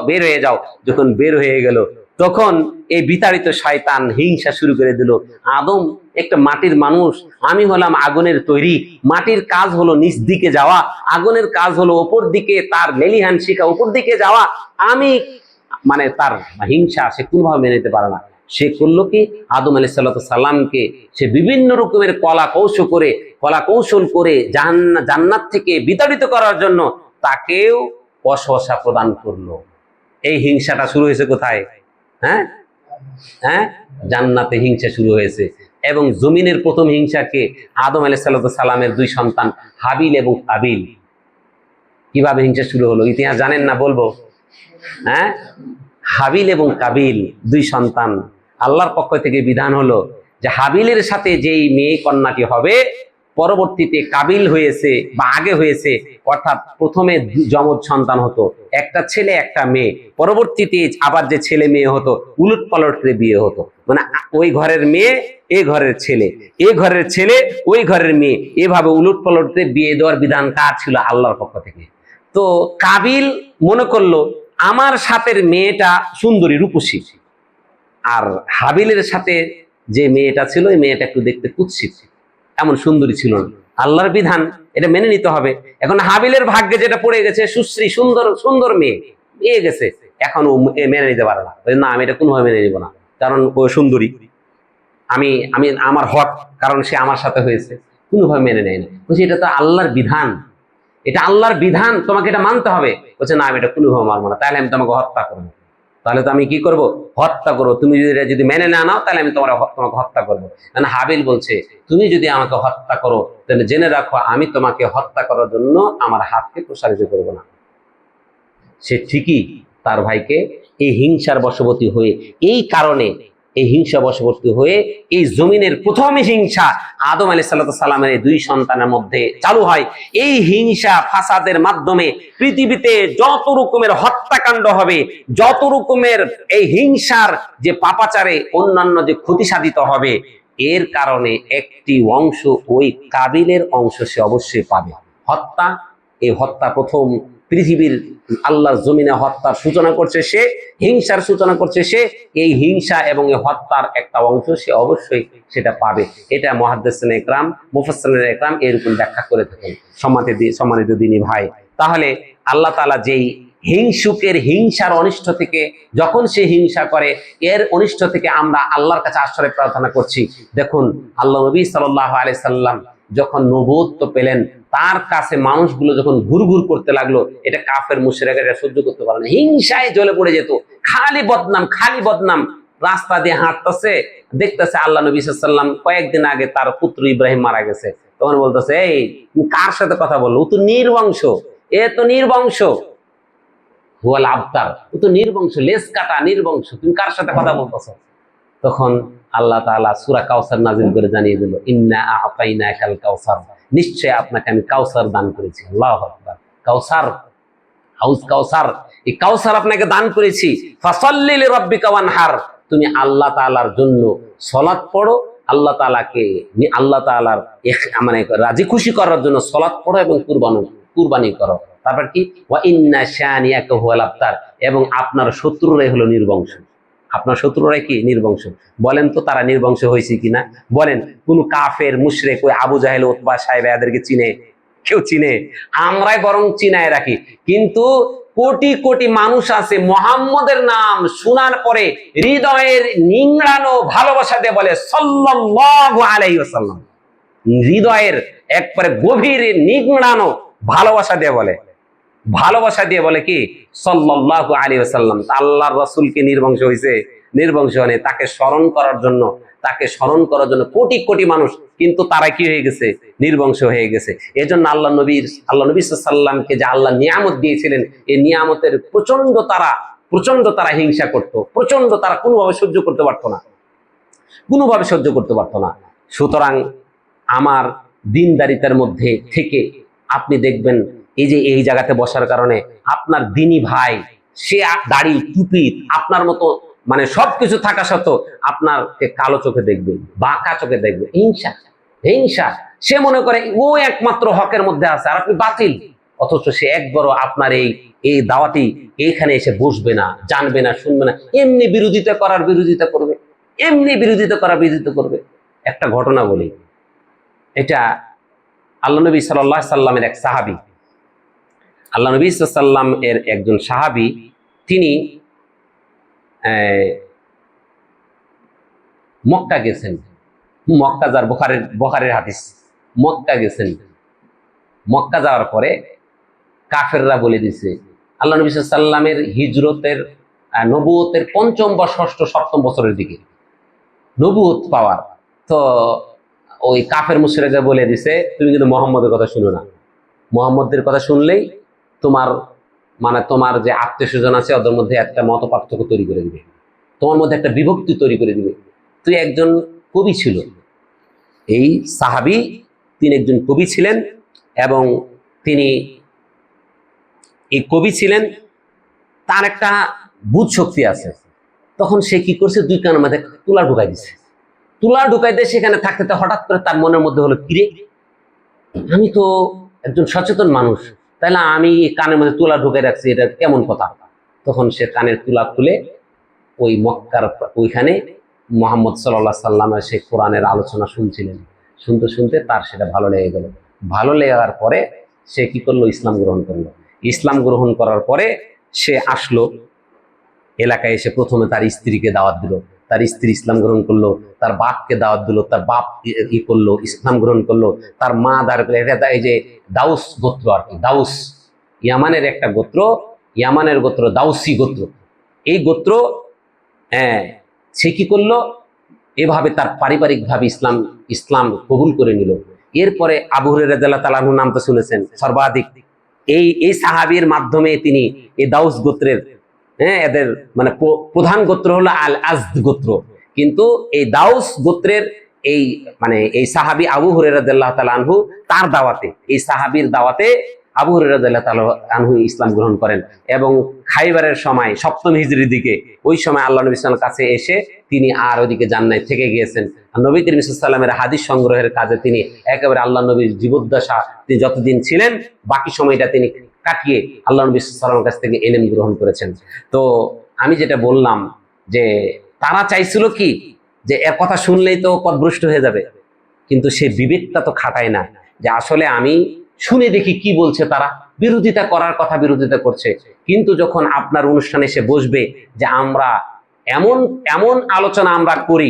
Speaker 1: বের হয়ে যাও। যখন বের হয়ে গেল, তখন এই বিতাড়িত শয়তান হিংসা শুরু করে দিল। আদম একটা মাটির মানুষ, আমি হলাম আগুনের তৈরি। মাটির কাজ হলো নিচ দিকে যাওয়া, আগুনের কাজ হলো উপর দিকে, তার লেলিহান শিখা উপর দিকে যাওয়া। আমি মানে তার হিংসা সে কোনোভাবে মেনে নিতে পারে না। সে করলো কি, আদম আলাইহিস সালামকে সে বিভিন্ন রকমের কলা কৌশল করে জান্নাত থেকে বিতাড়িত করার জন্য তাকেও ওয়াসওয়াসা প্রদান করলো। এই হিংসাটা শুরু হয়েছে কোথায়? হ্যাঁ হ্যাঁ, জান্নাতে হিংসা শুরু হয়েছে। এবং জমিনের প্রথম হিংসাকে আদম আলাইহিস সালামের দুই সন্তান হাবিল এবং কাবিল। কিভাবে হিংসা শুরু হলো ইতিহাস জানেন না? বলবো। হ্যাঁ, হাবিল এবং কাবিল দুই সন্তান। আল্লাহর পক্ষ থেকে বিধান হলো যে হাবিলের সাথে যেই মেয়ে কন্যাটি হবে, পরবর্তীতে কাবিল হয়েছে বা আগে হয়েছে, অর্থাৎ প্রথমে যমজ সন্তান হতো, একটা ছেলে একটা মেয়ে। পরবর্তীতে আবার যে ছেলে মেয়ে হতো, উলট পালট করে বিয়ে হতো। মানে ওই ঘরের মেয়ে এই ঘরের ছেলে, এই ঘরের ছেলে ওই ঘরের মেয়ে, এভাবে উলট পালট করে বিয়ে দেওয়ার বিধান কার ছিল? আল্লাহর পক্ষ থেকে। তো কাবিল মনে করলো আমার সাথের মেয়েটা সুন্দরী রূপসী, আর হাবিলের সাথে যে মেয়েটা ছিল এই মেয়েটা একটু দেখতে কুৎসিত, এমন সুন্দরী ছিল না। আল্লাহর বিধান, এটা মেনে নিতে হবে। এখন হাবিলের ভাগ্যে যেটা পড়ে গেছে, সুশ্রী সুন্দর মেয়ে পেয়ে গেছে, এখন ও মেনে নিতে পারে না। না, আমি এটা কোনোভাবে মেনে নিব না, কারণ ও সুন্দরী, আমি আমি আমার হক, কারণ সে আমার সাথে হয়েছে। কোনোভাবে মেনে নেয় না। বলছি এটা তো আল্লাহর বিধান, এটা আল্লাহর বিধান, তোমাকে এটা মানতে হবে। বলছে না, আমি এটা কোনোভাবে মানবো না, তাহলে আমি তোমাকে হত্যা করবো। তাহলে তো আমি কি করব? হত্যা করবো। তুমি যদি মেনে না নাও, তাহলে আমি তোমাকে হত্যা করবো। কারণ হাবিল বলছে, তুমি যদি আমাকে হত্যা করো, তাহলে জেনে রাখো আমি তোমাকে হত্যা করার জন্য আমার হাতকে প্রসারিত করবো না। সে ঠিকই তার ভাইকে এই হিংসার বশবর্তী হয়ে, এই কারণে এই হিংসা বশবর্তী হয়ে এই জমিনের প্রথম হিংসা আদম আলাইহিস সালামের এই দুই সন্তানের মধ্যে চালু হয়। এই হিংসা ফাসাদের মাধ্যমে পৃথিবীতে যত রকমের হত্যাকাণ্ড হবে, যত রকমের এই হিংসার যে পাপাচারে অন্যান্য যে ক্ষতি সাধিত হবে, এর কারণে একটি অংশ ওই কাবিলের অংশ সে অবশ্যই পাবে। হত্যা, এই হত্যা প্রথম পৃথিবীর আল্লাহর জমিনে হত্যার সূচনা করছে সে, হিংসার সূচনা করছে সে। এই হিংসা এবং এই হত্যার একটা অংশ সে অবশ্যই সেটা পাবে। এটা মুহাদ্দিসিনে ইকরাম, মুফাসসিরিনে ইকরাম এরকম ব্যাখ্যা করে থাকেন। সম্মানিত দিনী ভাই, তাহলে আল্লাহ তাআলা যেই হিংসুকের হিংসার অনিষ্ট থেকে, যখন সে হিংসা করে, এর অনিষ্ট থেকে আমরা আল্লাহর কাছে আশ্রয় প্রার্থনা করছি। দেখুন, আল্লাহ নবী সাল্লাল্লাহু আলাইহি সাল্লাম যখন নবুয়ত পেলেন, তার কাছে মানুষগুলো যখন ঘুরঘুর করতে লাগলো, এটা কাফের মুশরিকরা সহ্য করতে পারে না, হিংসায় জ্বলে পড়ে যেত। খালি বদনাম। রাস্তা দিয়ে হাঁটতেছে, দেখতেছে আল্লাহ নবী সাল্লাল্লাহু আলাইহি সাল্লাম কয়েকদিন আগে তার পুত্র ইব্রাহিম মারা গেছে। তখন বলতেছে, এই তুমি কার সাথে কথা বললো? ও তো নির্বংশ, হুয়াল আবতার, ও তো নির্বংশ, লেজ কাটা নির্বংশ, তুমি কার সাথে কথা বলতেছো? তখন আল্লাহ তাআলা সূরা কাউসার নাযিল করে জানিয়ে দিল, ইন্না আ'তাইনাকাল কাউসার, নিশ্চয় আপনাকে আমি কাউসার দান করেছি। আল্লাহু আকবার। কাউসার, এই কাউসার আপনাকে দান করেছি। ফাসাল্লি লিরাব্বিকা ওয়ানহার, তুমি আল্লাহ তাআলার জন্য সালাত পড়ো, আল্লাহ তাআলার মানে রাজি খুশি করার জন্য সালাত পড়ো এবং কুরবানি করো। তারপর কি? ওয়া ইন্না শানিয়াকা হুয়াল আবতার, এবং আপনার শত্রুরাই হলো নির্বংশ। আপনার শত্রুরা কি? নির্বংশ। বলেন তো তারা নির্বংশ হয়েছে কিনা? বলেন, কোন কাফের মুশরিক ওই আবু জাহেল, উতবা, সাইবা এদেরকে চিনে? কেউ চিনে? আমরাই বরং চিনায় রাখি। কিন্তু কোটি কোটি মানুষ আছে মুহাম্মদের নাম শোনার পরে হৃদয়ের নিংড়ানো ভালোবাসা দিয়ে বলে সাল্লাল্লাহু আলাইহি ওয়াসাল্লাম। হৃদয়ের একবারে গভীর নিংড়ানো ভালোবাসা দিয়ে বলে কি? সাল্লাল্লাহু আলাইহি ওয়াসাল্লাম। আল্লাহর রাসূলকে নির্বংশ হয়েছে? নির্বংশ হয়নি। তাকে স্মরণ করার জন্য কোটি কোটি মানুষ, কিন্তু তারা কি হয়ে গেছে? নির্বংশ হয়ে গেছে। এজন্য আল্লাহ নবী সাল্লাল্লাহু আলাইহি ওয়াসাল্লামকে যে আল্লাহ নিয়ামত দিয়েছিলেন, এই নিয়ামতের প্রচন্ড তারা হিংসা করত, প্রচন্ড তারা কোনোভাবে সহ্য করতে পারতো না। সুতরাং আমার দিনদারিতার মধ্যে থেকে আপনি দেখবেন এই যে এই জায়গাতে বসার কারণে আপনার দিনী ভাই সে দাড়ি টুপি আপনার মতো মানে সবকিছু থাকা সত্ত্বেও আপনারকে কালো চোখে দেখবে, বাঁকা চোখে দেখবে, হিংসা হিংসা। সে মনে করে ও একমাত্র হকের মধ্যে আছে আর আপনি বাতিল, অথচ সে একবারও আপনার এই এই দাওয়াতি এইখানে এসে বসবে না, জানবে না, শুনবে না, এমনি বিরোধিতা করার বিরোধিতা করবে, এমনি বিরোধিতা করার বিরোধিতা করবে। একটা ঘটনা বলি, এটা আল্লাহ নবী সাল্লাল্লাহু আলাইহি সাল্লামের এক সাহাবী, আল্লাহ নবী সাল্লাল্লাহু আলাইহি সাল্লাম এর একজন সাহাবী, তিনি মক্কা গেছেন। মক্কা যার বুখারীর হাদিস, মক্কা গেছেন। মক্কা যাওয়ার পরে কাফেররা বলে দিছে আল্লাহ নবী সাল্লাল্লাহু আলাইহি সাল্লামের হিজরতের নবুয়তের ৫ম বা ৬ষ্ঠ ৭ম বছরের দিকে নবুয়ত পাওয়ার, তো ওই কাফের মুশরিকরা বলে দিছে তুমি কিন্তু মুহাম্মদের কথা শুনো না, মুহাম্মদের কথা শুনলেই তোমার মানে তোমার যে আত্মীয় স্বজন আছে ওদের মধ্যে একটা মত পার্থক্য তৈরি করে দিবে, তোমার মধ্যে একটা বিভক্তি তৈরি করে দিবে। তুই একজন কবি ছিল, এই সাহাবী তিনি একজন কবি ছিলেন এবং তিনি এই কবি ছিলেন, তার একটা বুধ শক্তি আছে। তখন সে কি করছে, দুই কানের মধ্যে তুলা ঢুকাই দিছে। তুলা ঢুকাই দিয়ে সেখানে থাকতে হঠাৎ করে তার মনের মধ্যে হলো, কিরে আমি তো একজন সচেতন মানুষ, তাহলে আমি কানের মধ্যে তুলা ঢুকাই রাখছি, এটা কেমন কথা। তখন সে কানের তুলা খুলে ওই মক্কার ওইখানে মুহাম্মদ সাল্লাল্লাহু আলাইহি সাল্লামের সেই কোরআনের আলোচনা শুনছিলেন। শুনতে শুনতে তার সেটা ভালো লেগে গেল। ভালো লেগার পরে সে কি করলো, ইসলাম গ্রহণ করলো। ইসলাম গ্রহণ করার পরে সে আসলো এলাকায়, এসে প্রথমে তার স্ত্রীকে দাওয়াত দিল, তার স্ত্রী ইসলাম গ্রহণ করলো, তার বাপকে দাওয়াত দিল, তার বাপ ই করলো, ইসলাম গ্রহণ করলো, তার মা এই যে দাউস গোত্র আর কি, দাউস ইয়ামানের একটা গোত্র, ইয়ামানের গোত্র দাউসি গোত্র, এই গোত্র সে কি করলো, এভাবে তার পারিবারিকভাবে ইসলাম কবুল করে নিল। এরপরে আবু হুরায়রা রাদিয়াল্লাহু তাআলা আনহু নাম তো শুনেছেন সর্বাধিক, এই সাহাবীর মাধ্যমে তিনি এই দাউস গোত্রের এদের মানে প্রধান গোত্র হলো আল আজদ গোত্র, কিন্তু এই দাউস গোত্রের এই মানে এই সাহাবী আবু হুরায়রা রাদিয়াল্লাহু তাআলা আনহু তার দাওয়াতে, এই সাহাবীর দাওয়াতে আবু হুরায়রা রাদিয়াল্লাহু তাআলা আনহু ইসলাম গ্রহণ করেন এবং খাইবারের সময় ৭ম হিজরির দিকে ওই সময় আল্লাহ নবী সাল্লাল্লাহু আলাইহি ওয়াসাল্লামের কাছে এসে তিনি আর ওইদিকে যান নাই, থেকে গিয়েছেন। আর নবী করিম সাল্লাল্লাহু আলাইহি ওয়াসাল্লামের হাদিস সংগ্রহের কাজে তিনি একেবারে আল্লাহ নবীর জীবদ্দশা তিনি যতদিন ছিলেন বাকি সময়টা তিনি কাটিয়ে আল্লাহ নবী সাল্লাল্লাহু আলাইহি ওয়াসাল্লামের কাছ থেকে ইলম গ্রহণ করেছেন। তো আমি যেটা বললাম যে তারা চাইছিল কি যে এর কথা শুনলেই তো পথভ্রষ্ট হয়ে যাবে, কিন্তু সে বিবেকটা তো খাটায় না যে আসলে আমি শুনে দেখি কি বলছে, তারা বিরোধিতা করার কথা বিরোধিতা করছে, কিন্তু যখন আপনার অনুষ্ঠানে এসে বসবে যে আমরা এমন এমন আলোচনা আমরা করি,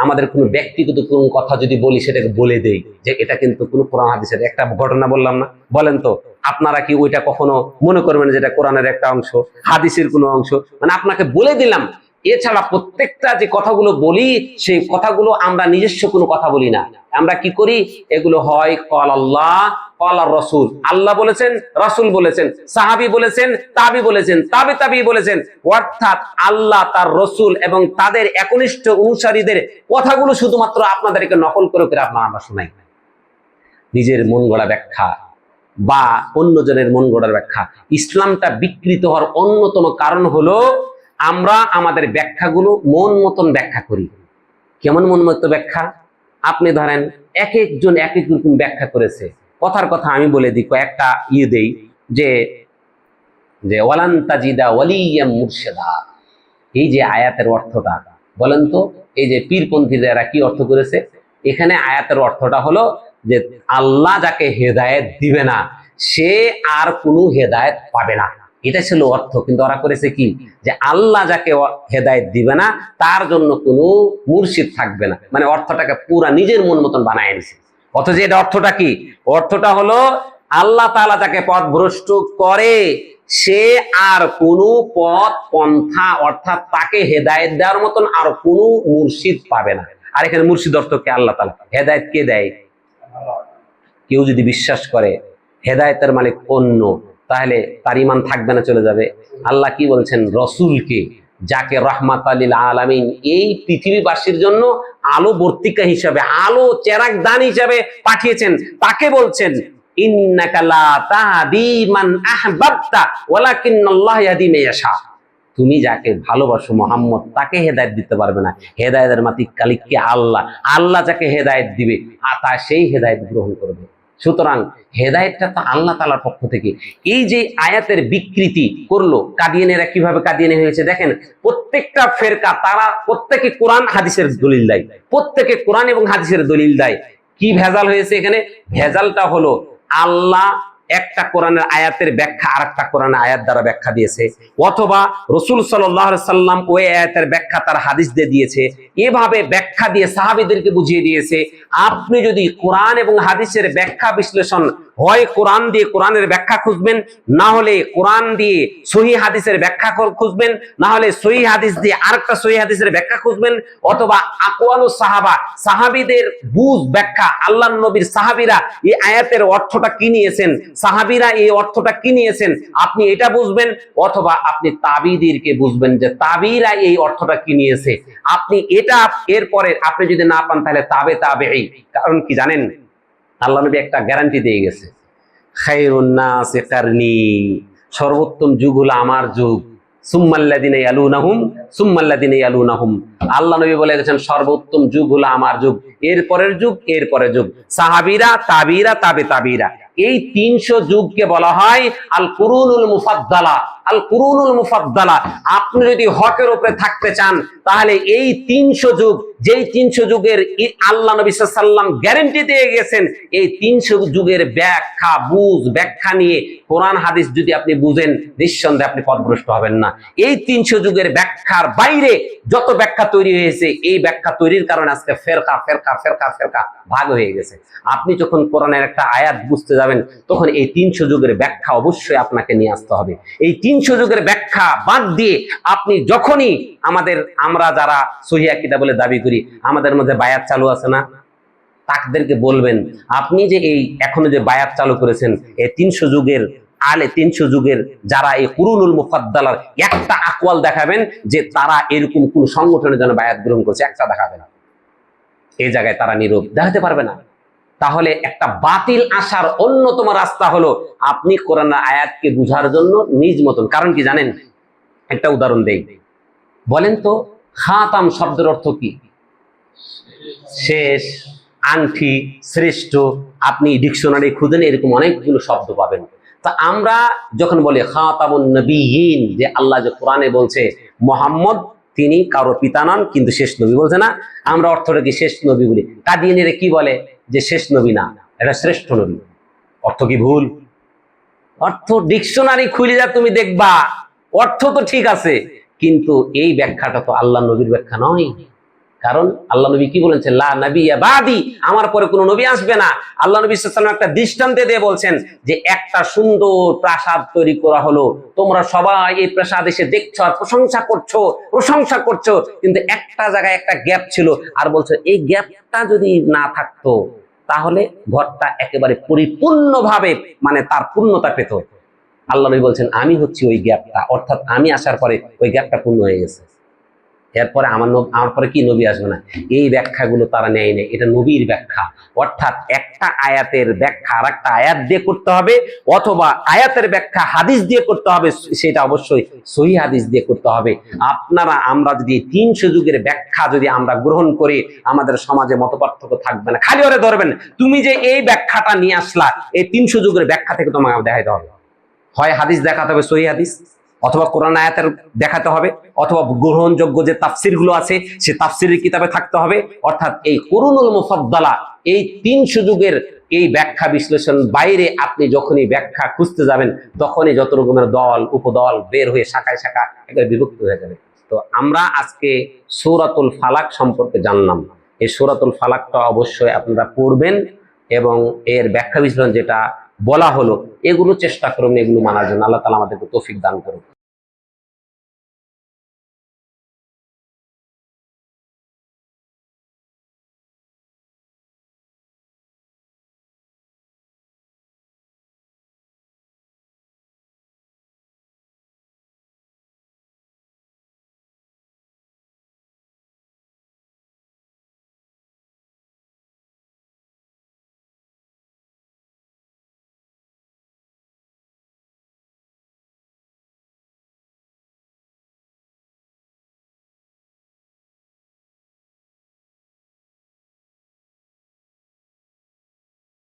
Speaker 1: আমাদের কোনো ব্যক্তিগত কোনো কথা যদি বলি সেটাকে বলে দেই যে এটা কিন্তু কোনো কোরআন হাদিসের একটা ঘটনা বললাম না, বলেন তো আপনারা কি ওইটা কখনো মনে করবেন যেটা কোরআনের একটা অংশ, হাদিসের কোনো অংশ, মানে আপনাকে বলে দিলাম। এছাড়া প্রত্যেকটা যে কথাগুলো বলি সেই কথাগুলো আমরা নিজস্ব কোনো কথা বলি না, আমরা কি করি, এগুলো হয় ক্বাল আল্লাহ ক্বাল রাসূল, আল্লাহ বলেছেন, রাসূল বলেছেন, সাহাবী বলেছেন, তাবি বলেছেন, তাবি বলেছেন, অর্থাৎ আল্লাহ তার রাসূল এবং তাদের একনিষ্ঠ অনুসারীদের কথাগুলো শুধুমাত্র আপনাদেরকে নকল করে করে আমরা শোনাই। নিজের মন গড়া ব্যাখ্যা বা অন্যজনের মন গড়ার ব্যাখ্যা, ইসলামটা বিকৃত হওয়ার অন্যতম কারণ হলো আমরা আমাদের ব্যাখ্যাগুলো মন মতন ব্যাখ্যা করি। কেমন মন মতো ব্যাখ্যা? আপনি ধরেন এক একজন এক এক রকম ব্যাখ্যা করেছে। কথার কথা আমি বলে দিই, কয়েকটা দেই যে ওয়ালান তাজিদা ওয়ালিয়াম মুরশিদা, এই যে আয়াতের অর্থটা বলেন তো, এই যে পীরপন্থীরা কি অর্থ করেছে এখানে? আয়াতের অর্থটা হলো যে আল্লাহ যাকে হেদায়েত দিবে না সে আর কোনো হেদায়েত পাবে না, এটা ছিল অর্থ। কিন্তু ওরা করেছে কি, যে আল্লাহ যাকে হেদায়েত দিবে না তার জন্য কোনো মুর্শিদ থাকবে না, মানে অর্থটাকে পুরা নিজের মন মতন বানায় নিছে। অথচ এটা অর্থটা কি? অর্থটা হলো আল্লাহ তাআলা যাকে পথভ্রষ্ট করে সে আর কোনো পথ পন্থা অর্থাৎ তাকে হেদায়েত দেওয়ার মতন আর কোনো মুর্শিদ পাবে না। আর এখানে মুর্শিদ অর্থ কে? আল্লাহ তাআলা। হেদায়েত কে দেয়? কেউ যদি বিশ্বাস করে হেদায়েতের মালিক অন্য, তাহলে তার ঈমান থাকবে না, চলে যাবে। আল্লাহ কি বলছেন? রসুলকে, যাকে রাহমাতাল লিল আলামিন এই পৃথিবীবাসীর জন্য আলো বর্তিকা হিসাবে, আলো চেরাগদান হিসাবে পাঠিয়েছেন, তাকে বলছেন ইন্নাকা লা তাহদি মান আহবাবতা ওয়ালাকিন্নাল্লাহ ইয়াহদি মান ইয়াশা। তুমি যাকে ভালোবাসো মুহাম্মদ, তাকে হেদায়েত দিতে পারবে না। হেদায়েতের মালিক কে? আল্লাহ। আল্লাহ যাকে হেদায়েত দিবে তা সেই হেদায়েত গ্রহণ করবে। সুতরাং হেদায়েতটা তো আল্লাহ তাআলার পক্ষ থেকে। এই যে আয়াতের বিকৃতি করলো কাদিয়ানীরা, কিভাবে কাদিয়ানী হয়েছে দেখেন। প্রত্যেকটা ফেরকা তারা প্রত্যেকে কোরআন হাদিসের দলিল দেয়, প্রত্যেকে কোরআন এবং হাদিসের দলিল দেয়। কি ভেজাল হয়েছে এখানে? ভেজালটা হলো আল্লাহ একটা কোরআনের আয়াতের ব্যাখ্যা আরেকটা কোরআনের আয়াত দ্বারা ব্যাখ্যা দিয়েছে, অথবা রাসূল সাল্লাল্লাহু আলাইহি সাল্লাম ওই আয়াতের ব্যাখ্যা তার হাদিস দিয়ে দিয়েছে। এভাবে ব্যাখ্যা দিয়ে সাহাবীদেরকে বুঝিয়ে দিয়েছে। আপনি যদি কোরআন এবং হাদিসের ব্যাখ্যা বিশ্লেষণ হয় কোরআন দিয়ে কোরআনের ব্যাখ্যা খুঁজবেন, না হলে কোরআন দিয়ে সহিহ হাদিসের ব্যাখ্যা খুঁজবেন, না হলে সহিহ হাদিস দিয়ে আরেকটা সহিহ হাদিসের ব্যাখ্যা খুঁজবেন, অথবা আকওয়ালুস সাহাবা, সাহাবীদের বুঝ ব্যাখ্যা, আল্লাহর নবীর সাহাবীরা এই আয়াতের অর্থটা কি নিয়েছেন, সাহাবীরা এই অর্থটা কি নিয়েছেন, আপনি এটা বুঝবেন। অথবা আপনি তাবিঈদেরকে বুঝবেন যে তাবিঈরা এই অর্থটা কি নিয়েছে। আপনি এটা এরপরে আপনি যদি না পান তাহলে তাবেঈ। কারণ কি জানেন, আল্লাহ নবী একটা গ্যারান্টি দিয়ে গেছে, খায়রুন নাসি কারনি, সর্বোত্তম যুগ হলো আমার যুগ, সুম্মাল্লাযিনা ইয়ালুনাহুম সুম্মাল্লাযিনা ইয়ালুনাহুম। আল্লাহ নবী বলে গেছেন সর্বোত্তম যুগ হলো আমার যুগ, এরপরের যুগ, এরপরের যুগ, সাহাবীরা, তাবিঈরা, তাবিঈরা। এই 300 যুগকে বলা হয় আল কুরুনুল মুফাদ্দালা। আল কুরুনুল মুফাদ্দালা। আপনি যদি হকের উপরে থাকতে চান তাহলে এই 300 যুগ, যেই 300 যুগের আল্লাহ নবী সাল্লাল্লাহু আলাইহি ওয়াসাল্লাম গ্যারান্টি দিয়ে গেছেন, এই 300 যুগের ব্যাখ্যা ব্যাখ্যা নিয়ে কোরআন হাদিস যদি আপনি বুঝেন, নিঃসন্দেহে আপনি পথভ্রষ্ট হবেন না। এই 300 যুগের ব্যাখ্যার বাইরে যত ব্যাখ্যা তৈরি হয়েছে, এই ব্যাখ্যা তৈরির কারণে আজকে ফেরকা ফেরকা ফেরকা ফেরকা ভাগ হয়ে গেছে। আপনি যখন কোরআনের একটা আয়াত বুঝতে যাবেন, তখন এই 300 যুগের ব্যাখ্যা অবশ্যই আপনাকে নিয়ে আসতে হবে। এই 300 যুগের ব্যাখ্যা বাদ দিয়ে আপনি যখনই আমরা যারা সহিহ আকীদা বলে দাবি করি, আমাদের মধ্যে বায়াত চালু আছে না, তাকদেরকে বলবেন আপনি যে এই এখনো যে বায়াত চালু করেছেন, এই 300 যুগের যারা এই কুরুনুল মুফাদ্দালার একটা আকওয়াল দেখাবেন যে তারা এরকম কোন সংগঠনের জন্য বায়াত গ্রহণ করছে, একটা দেখাবে না। এই জায়গায় তারা নীরব, দেখাতে পারবে না। তাহলে একটা বাতিল আসার অন্যতম রাস্তা হলো আপনি কোরআনের আয়াতকে বুঝার জন্য নিজ মতন। কারণ কি জানেন, একটা উদাহরণ দেই, বলেন তো খাতাম শব্দের অর্থ কি? শেষ, আংটি, শ্রেষ্ঠ। আপনি ডিকশনারি খুঁজেন, এরকম অনেকগুলো শব্দ পাবেন। তা আমরা যখন বলি খাতামুন নবিয়্যিন, যে আল্লাহ যে কোরআনে বলছে মুহাম্মদ তিনি কারো পিতা নন কিন্তু শেষ নবী, বলছে না? আমরা অর্থটা কি শেষ নবী বলি। কাদিয়ানীরা কি বলে যে শেষ নবী না, এটা শ্রেষ্ঠ নবী। অর্থ কি ভুল? অর্থ ডিকশনারি খুলে যা তুমি দেখবা, অর্থ তো ঠিক আছে, কিন্তু এই ব্যাখ্যাটা তো আল্লাহ নবীর ব্যাখ্যা নয়। কারণ আল্লাহ নবী কি বলেছেন, লা নাবিয়্যা বাদি, আমার পরে কোনো নবী আসবে না। আল্লাহ নবী সাল্লাল্লাহু আলাইহি ওয়াসাল্লাম একটা দৃষ্টান্ত দিয়ে বলছেন যে একটা সুন্দর প্রাসাদ তৈরি করা হলো, তোমরা সবাই এই প্রাসাদ এসে দেখছো আর প্রশংসা করছো, কিন্তু একটা জায়গায় একটা গ্যাপ ছিল, আর বলছো এই গ্যাপটা যদি না থাকতো তাহলে ঘরটা একেবারে পরিপূর্ণভাবে মানে তার পূর্ণতা পেত। আল্লাহ নবী বলছেন আমি হচ্ছি ওই গ্যাপটা, অর্থাৎ আমি আসার পরে ওই গ্যাপটা পূর্ণ হয়ে গেছে, এরপরে আমার পরে কি নবী আসবে না। এই ব্যাখ্যাগুলো তারা নেয় নেই, এটা নবীর ব্যাখ্যা। অর্থাৎ একটা আয়াতের ব্যাখ্যা আর একটা আয়াত দিয়ে করতে হবে, অথবা আয়াতের ব্যাখ্যা হাদিস দিয়ে করতে হবে, সেটা অবশ্যই সহিহ হাদিস দিয়ে করতে হবে। আমরা যদি 300 যুগের ব্যাখ্যা যদি আমরা গ্রহণ করি, আমাদের সমাজে মতপার্থক্য থাকবে না। খালি ওরে ধরবেন, তুমি যে এই ব্যাখ্যাটা নিয়ে আসলা, এই 300 যুগের ব্যাখ্যা থেকে তোমাকে দেখাইতে হবে, হয় হাদিস দেখাতে হবে সহিহ হাদিস, অথবা কোরআন আয়াতের দেখাতে হবে, অথবা গ্রহণযোগ্য যে তাফসির গুলো আছে সে তাফসিরের কিতাবে থাকতে হবে। অর্থাৎ এই কুরুনুল মুফাদ্দালা, এই 300 যুগের এই ব্যাখ্যা বিশ্লেষণ বাইরে আপনি যখনই ব্যাখ্যা খুঁজতে যাবেন, তখনই যত রকমের দল উপদল বের হয়ে শাখায় শাখা একেবারে বিভক্ত হয়ে যাবে। তো আমরা আজকে সূরাতুল ফালাক সম্পর্কে জানলাম। এই সূরাতুল ফালাকটা অবশ্যই আপনারা পড়বেন এবং এর ব্যাখ্যা বিশ্লেষণ যেটা বলা হলো এগুলো চেষ্টা করুন, এগুলো মানার জন্য। আল্লাহ তাআলা আমাদেরকে তৌফিক দান করুন।